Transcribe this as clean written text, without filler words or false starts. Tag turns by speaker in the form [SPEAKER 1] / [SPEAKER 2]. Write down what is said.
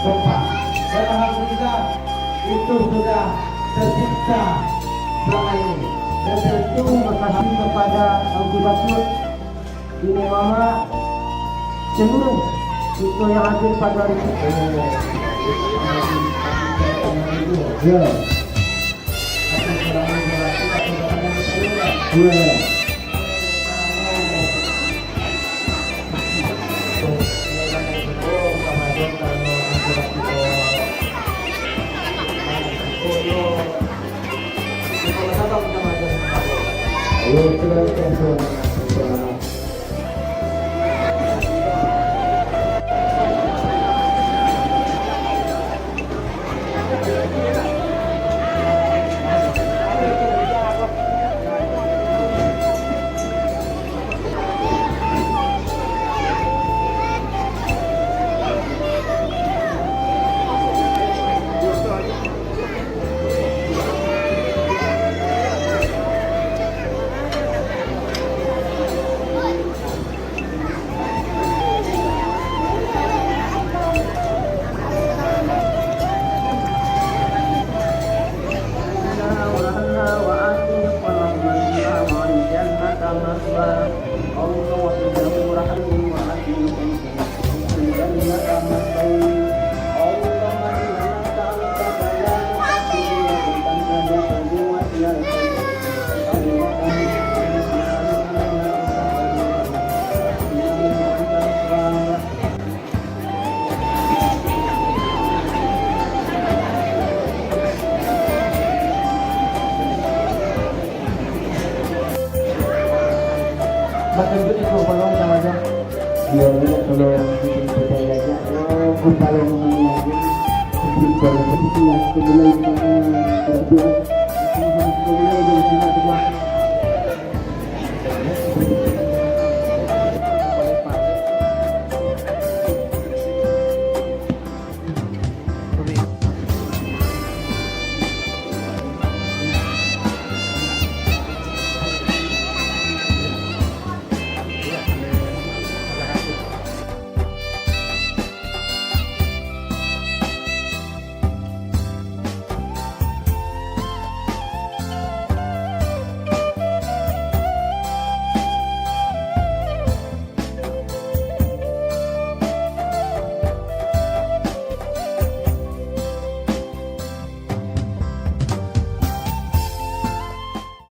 [SPEAKER 1] Sumpah. Dan alhamdulillah itu sudah tercipta selama ini. Dan tentu makasih kepada Abu Bakar ini mama seluruh itu yang hadir pada hari ini. Ya. Bahkan itu kalau sama aja. Dia kalau bikin budaya aja, kalau kalau mengenai bikin kalau seperti yang sebelum berdua, sama-sama sebelumnya jadi sama